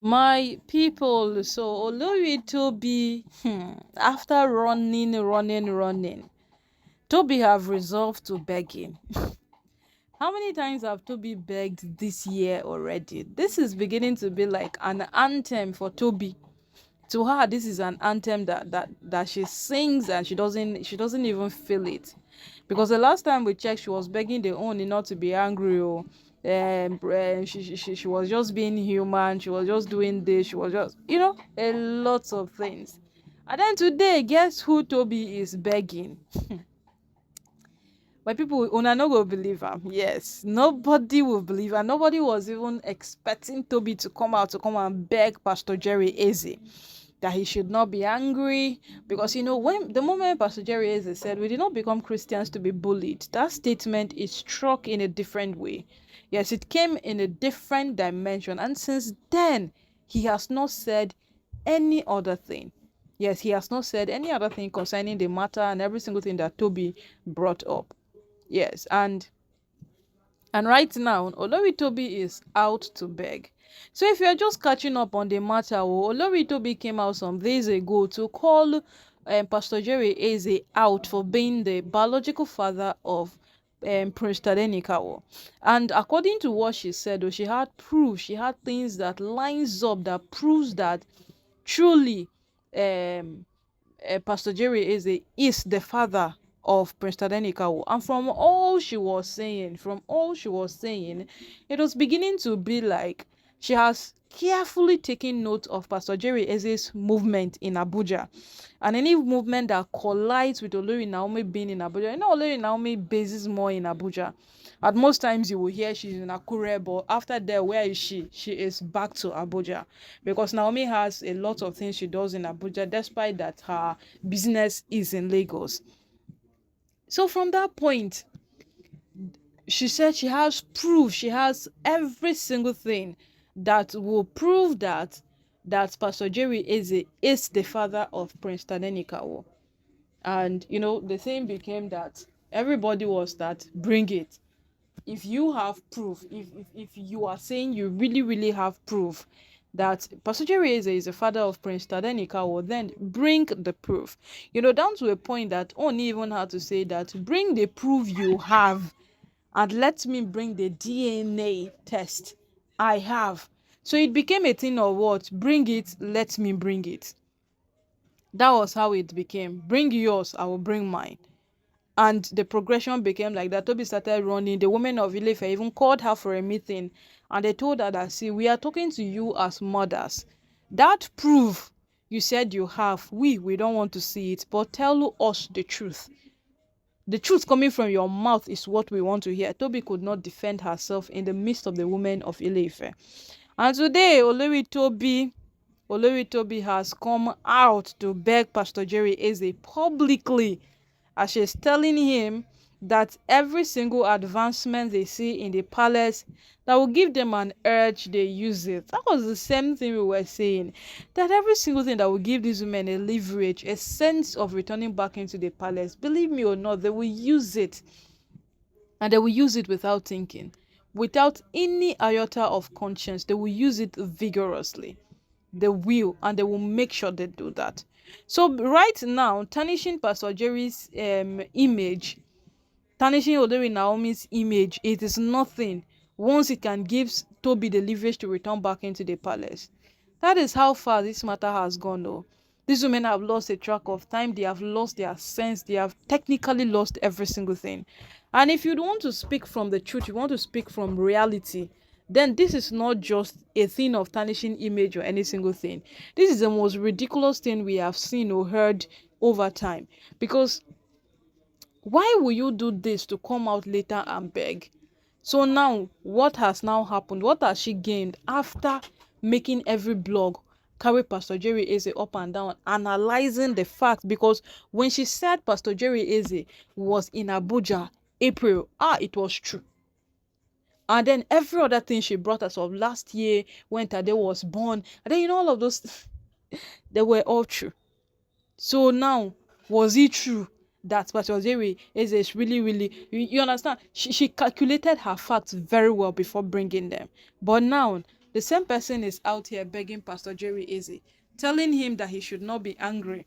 My people, so Olori Tobi, after running, Tobi have resolved to begging. How many times have Tobi begged this year already? This is beginning to be like an anthem for Tobi. To her, this is an anthem that she sings and she doesn't even feel it. Because the last time we checked, she was begging the Ooni not to be angry. Oh, she was just being human. She was just doing this. She was just, a lot of things. And then today, guess who Tobi is begging? My people, una no go believe am. Yes, nobody will believe, and nobody was even expecting Tobi to come out to come and beg Pastor Jerry Eze that he should not be angry, because when the moment Pastor Jerry Eze said we did not become Christians to be bullied, that statement is struck in a different way. Yes, it came in a different dimension, and since then he has not said any other thing. Yes, he has not said any other thing concerning the matter and every single thing that Tobi brought up. Yes, and right now, Olori Tobi is out to beg. So if you're just catching up on the matter, Olori Tobi came out some days ago to call Pastor Jerry Eze out for being the biological father of Prince Tadenikawo. And according to what she said, she had proof, she had things that lines up that proves that truly Pastor Jerry Eze is the father of Prince Tadenikawo. And from all she was saying, it was beginning to be like she has carefully taken note of Pastor Jerry Eze's movement in Abuja. And any movement that collides with Olori Naomi being in Abuja. Olori Naomi bases more in Abuja. At most times you will hear she's in Akure, but after that, where is she? She is back to Abuja, because Naomi has a lot of things she does in Abuja, despite that her business is in Lagos. So from that point, she said she has proof. She has every single thing that will prove that Pastor Jerry Eze is the father of Prince Tadenikawo. And the thing became that everybody was that bring it. If you have proof, if you are saying you really, really have proof that Pastor Jerry Eze is the father of Prince Tadenikawo, then bring the proof. Down to a point that Ooni even had to say that bring the proof you have and let me bring the DNA test I have. So it became a thing of what? Bring it, let me bring it. That was how it became. Bring yours, I will bring mine. And the progression became like that. Tobi started running. The women of Ile-Ife even called her for a meeting, and they told her that, see, we are talking to you as mothers. That proof you said you have, we don't want to see it, but tell us the truth. The truth coming from your mouth is what we want to hear. Tobi could not defend herself in the midst of the women of Ile-Ife. And today, Olori Tobi has come out to beg Pastor Jerry Eze publicly, as she's telling him that every single advancement they see in the palace that will give them an urge, they use it. That was the same thing we were saying, that every single thing that will give these women a leverage, a sense of returning back into the palace, believe me or not, they will use it. And they will use it without thinking, without any iota of conscience. They will use it vigorously. They will, and they will make sure they do that. So right now, tarnishing Pastor Jerry's image, tarnishing Olori Naomi's image, it is nothing once it can give Tobi the leverage to return back into the palace. That is how far this matter has gone, though. These women have lost a track of time. They have lost their sense. They have technically lost every single thing. And if you want to speak from the truth, you want to speak from reality, then this is not just a thing of tarnishing image or any single thing. This is the most ridiculous thing we have seen or heard over time. Because why will you do this to come out later and beg? So now, what has now happened? What has she gained after making every blog carry Pastor Jerry Eze up and down, analyzing the fact? Because when she said Pastor Jerry Eze was in Abuja April, it was true. And then every other thing she brought us of last year when Tade was born, and then all of those, they were all true. So now, was it true that Pastor Jerry is really, you understand? She calculated her facts very well before bringing them. But now, The same person is out here begging Pastor Jerry Eze, telling him that he should not be angry.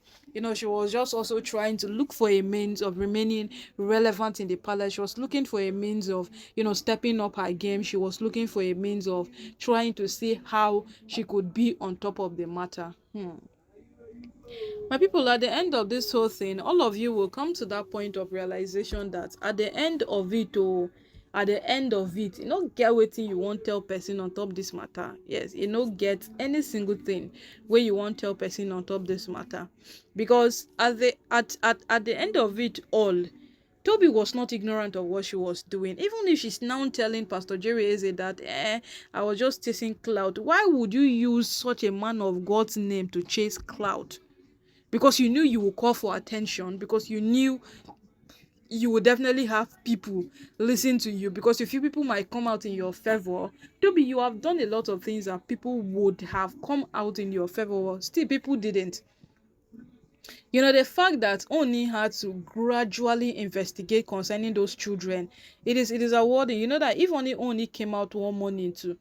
She was just also trying to look for a means of remaining relevant in the palace. She was looking for a means of, stepping up her game. She was looking for a means of trying to see how she could be on top of the matter. My people, at the end of this whole thing, all of you will come to that point of realization that at the end of it, you no get wetin you wan tell person on top this matter. Yes, you no get any single thing wey you wan tell person on top this matter, because at the end of it all, Tobi was not ignorant of what she was doing. Even if she's now telling Pastor Jerry Eze that I was just chasing clout, why would you use such a man of God's name to chase clout? Because you knew you would call for attention, because you knew you would definitely have people listen to you, because a few people might come out in your favor. Tobi, you have done a lot of things that people would have come out in your favor, still people didn't. The fact that Ooni had to gradually investigate concerning those children, it is awarding. That if only Ooni came out one morning to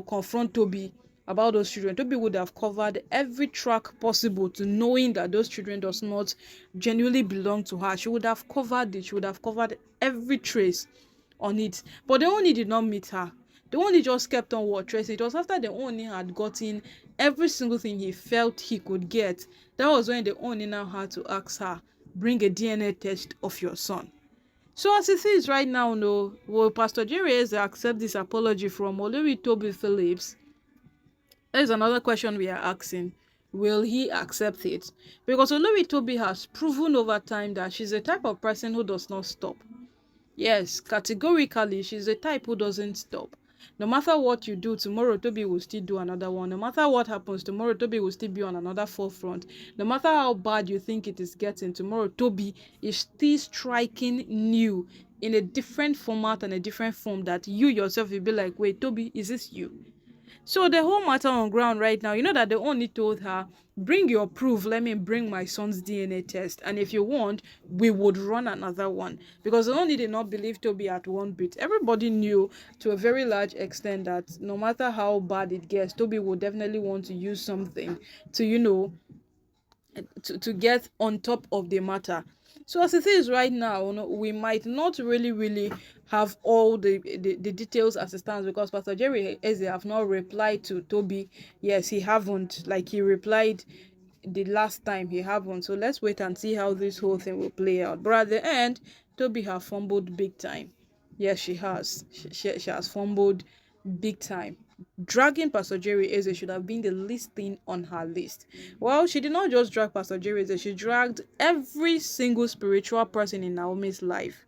confront Tobi about those children, Tobi would have covered every track possible to knowing that those children does not genuinely belong to her. She would have covered it. She would have covered every trace on it. But the Ooni did not meet her. The Ooni just kept on tracing. It was after the Ooni had gotten every single thing he felt he could get, that was when the Ooni now had to ask her, bring a DNA test of your son. So as it is right now, no, will Pastor Jerry Eze accept this apology from Olori Tobi Phillips? That is another question we are asking. Will he accept it? Because Olori Tobi has proven over time that she's the type of person who does not stop. Yes, categorically, she's the type who doesn't stop. No matter what you do, tomorrow Tobi will still do another one. No matter what happens, tomorrow Tobi will still be on another forefront. No matter how bad you think it is getting, tomorrow Tobi is still striking new in a different format and a different form that you yourself will be like, wait, Tobi, is this you? So the whole matter on ground right now, that they only told her, bring your proof, let me bring my son's DNA test, and if you want, we would run another one. Because the only did not believe Tobi at one bit. Everybody knew to a very large extent that no matter how bad it gets, Tobi would definitely want to use something to to get on top of the matter. So as it is right now, we might not really have all the details as it stands, because Pastor Jerry Eze have not replied to Tobi. Yes, he haven't, like he replied the last time, he haven't. So let's wait and see how this whole thing will play out. But at the end, Tobi have fumbled big time. Yes, she has. She has fumbled big time. Dragging Pastor Jerry Eze should have been the least thing on her list. Well, she did not just drag Pastor Jerry Eze, she dragged every single spiritual person in Naomi's life.